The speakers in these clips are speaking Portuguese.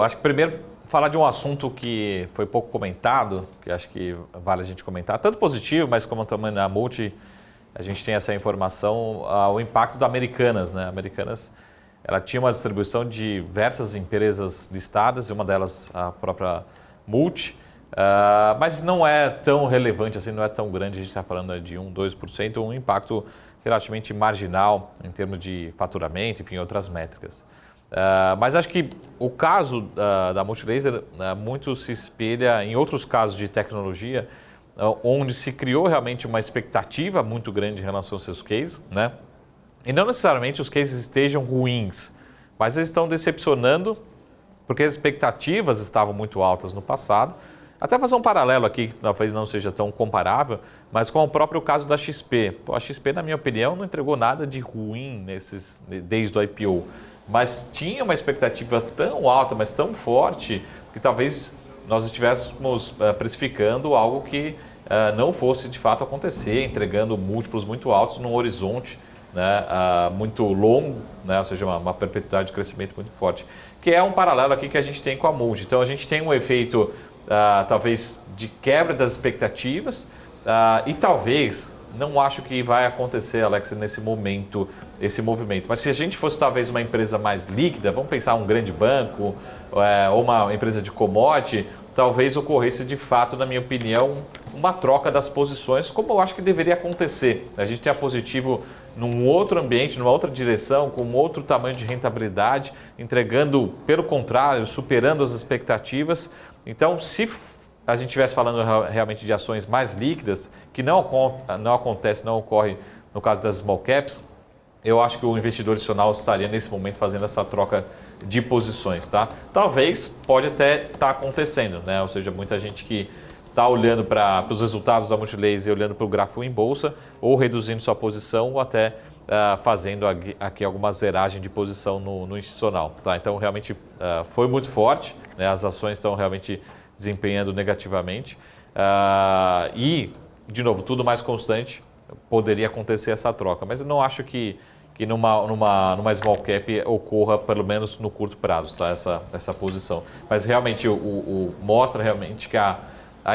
Acho que primeiro falar de um assunto que foi pouco comentado, que acho que vale a gente comentar, tanto positivo, mas como também na Multi, a gente tem essa informação, o impacto da Americanas, né? Americanas, ela tinha uma distribuição de diversas empresas listadas, e uma delas a própria Multi, mas não é tão relevante assim, não é tão grande, a gente está falando de 1, 2%, um impacto relativamente marginal em termos de faturamento, enfim, outras métricas. Mas acho que o caso da Multilaser muito se espelha em outros casos de tecnologia, onde se criou realmente uma expectativa muito grande em relação aos seus cases, né? E não necessariamente os cases estejam ruins, mas eles estão decepcionando porque as expectativas estavam muito altas no passado. Até fazer um paralelo aqui, que talvez não seja tão comparável, mas com o próprio caso da XP. A XP, na minha opinião, não entregou nada de ruim desde o IPO. Mas tinha uma expectativa tão alta, mas tão forte, que talvez nós estivéssemos precificando algo que não fosse de fato acontecer, entregando múltiplos muito altos num horizonte, né, muito longo, né, ou seja, uma perpetuidade de crescimento muito forte. Que é um paralelo aqui que a gente tem com a Multi. Então a gente tem um efeito talvez de quebra das expectativas e talvez... Não acho que vai acontecer, Alex, nesse momento, esse movimento. Mas se a gente fosse talvez uma empresa mais líquida, vamos pensar um grande banco ou uma empresa de commodity, talvez ocorresse de fato, na minha opinião, uma troca das posições, como eu acho que deveria acontecer. A gente tem a Positivo num outro ambiente, numa outra direção, com outro tamanho de rentabilidade, entregando, pelo contrário, superando as expectativas. Então, se a gente estivesse falando realmente de ações mais líquidas, que não ocorre no caso das small caps, eu acho que o investidor institucional estaria nesse momento fazendo essa troca de posições, tá? Talvez pode até estar acontecendo, né? Ou seja, muita gente que está olhando para os resultados da Multilaser, olhando para o gráfico em bolsa, ou reduzindo sua posição, ou até fazendo aqui alguma zeragem de posição no institucional, tá? Então, realmente foi muito forte, né? As ações estão realmente desempenhando negativamente e, de novo, tudo mais constante, poderia acontecer essa troca. Mas eu não acho que numa small cap ocorra, pelo menos no curto prazo, tá? essa posição. Mas realmente mostra realmente que a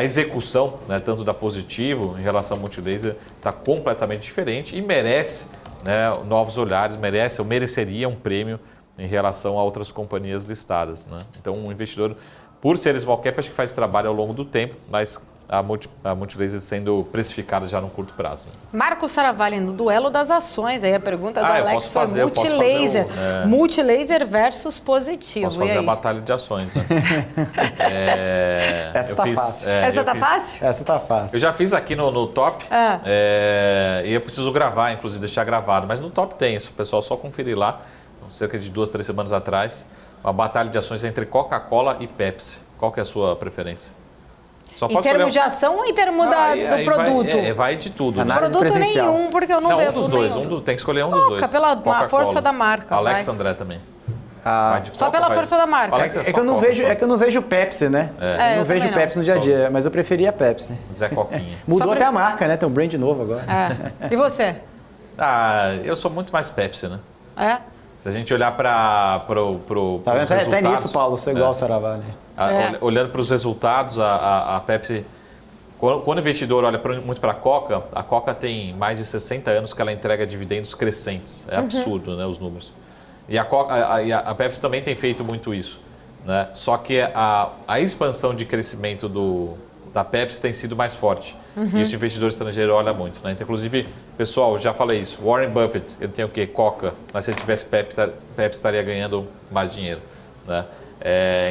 execução, né, tanto da Positivo em relação à Multilaser, está completamente diferente e merece, né, novos olhares, mereceria um prêmio em relação a outras companhias listadas, né? Então, um investidor, por ser small cap, acho que faz trabalho ao longo do tempo, mas a Multilaser sendo precificada já no curto prazo. Marco Saravalli, no duelo das ações, aí a pergunta do Alex foi Multilaser. Multilaser versus Positivo. Posso fazer a batalha de ações, né? Essa tá fácil. Essa tá fácil? Essa tá fácil. Eu já fiz aqui no top, e eu preciso gravar, inclusive deixar gravado, mas no top tem isso, o pessoal só conferir lá, cerca de 2, 3 semanas atrás, uma batalha de ações entre Coca-Cola e Pepsi. Qual que é a sua preferência? Só em termos de ação ou em termos do produto? Vai de tudo. Produto presencial. Nenhum, porque eu não vejo. Um dos dois, tem que escolher um dos dois. Pela força da marca. Alex André também. Só pela força da marca. É que eu não vejo Pepsi, né? Eu não vejo Pepsi no dia a dia, mas eu preferia Pepsi. Zé Coquinha. Mudou até a marca, né? Tem um brand novo agora. E você? Eu sou muito mais Pepsi, né? Se a gente olhar para os resultados... Até nisso, Paulo, sou igual ao Saravalli. Olhando para os resultados, a Pepsi... Quando o investidor olha muito para a Coca tem mais de 60 anos que ela entrega dividendos crescentes. É absurdo, né, os números. E a Pepsi também tem feito muito isso, né? Só que a expansão de crescimento da Pepsi tem sido mais forte. Isso o investidor estrangeiro olha muito, né? Então, inclusive, pessoal, já falei isso, Warren Buffett, ele tem o quê? Coca, mas se ele tivesse Pepsi estaria ganhando mais dinheiro, né?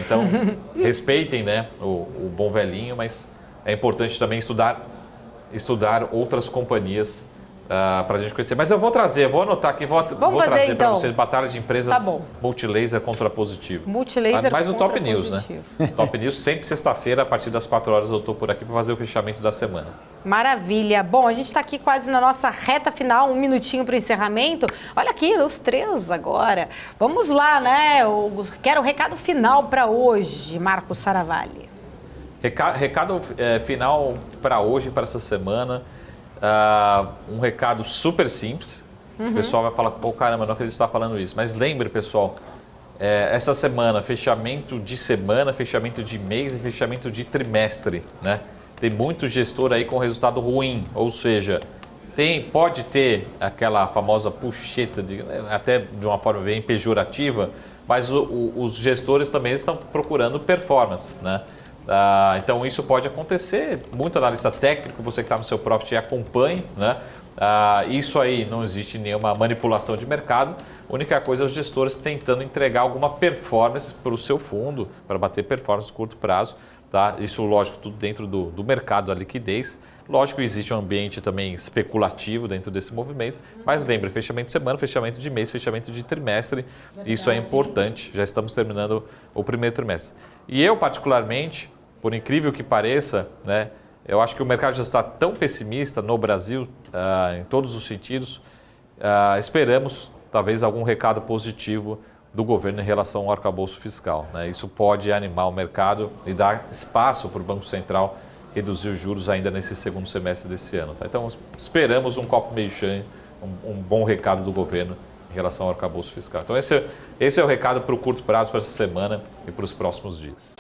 Então, respeitem, né, o bom velhinho, mas é importante também estudar outras companhias para a gente conhecer. Mas eu vou anotar aqui, vou trazer para vocês batalha de empresas Multilaser contra Positivo. Multilaser mas no Top Positivo. News, né? Top News, sempre sexta-feira, a partir das 4 horas eu estou por aqui para fazer o fechamento da semana. Maravilha. Bom, a gente está aqui quase na nossa reta final, 1 minutinho para o encerramento. Olha aqui, os 3 agora. Vamos lá, né? Eu quero o recado final para hoje, Marco Saravalli. Recado final para hoje, para essa semana. Um recado super simples. O pessoal vai falar, pô, caramba, não acredito que você está falando isso. Mas lembre, pessoal, essa semana, fechamento de mês e fechamento de trimestre, né? Tem muito gestor aí com resultado ruim, ou seja, pode ter aquela famosa puxeta, até de uma forma bem pejorativa, mas os gestores também estão procurando performance, né? Então isso pode acontecer, muito analista técnico, você que está no seu profit acompanhe, né? Isso aí não existe nenhuma manipulação de mercado, a única coisa é os gestores tentando entregar alguma performance para o seu fundo, para bater performance no curto prazo, tá? Isso lógico, tudo dentro do mercado da liquidez. Lógico, existe um ambiente também especulativo dentro desse movimento, mas lembre, fechamento de semana, fechamento de mês, fechamento de trimestre, isso é importante, já estamos terminando o primeiro trimestre. E eu particularmente, por incrível que pareça, né, eu acho que o mercado já está tão pessimista no Brasil, em todos os sentidos, esperamos talvez algum recado positivo do governo em relação ao arcabouço fiscal, né? Isso pode animar o mercado e dar espaço para o Banco Central reduzir os juros ainda nesse segundo semestre desse ano. Tá? Então, esperamos um copo meio cheio, um bom recado do governo em relação ao arcabouço fiscal. Então, esse é o recado para o curto prazo, para essa semana e para os próximos dias.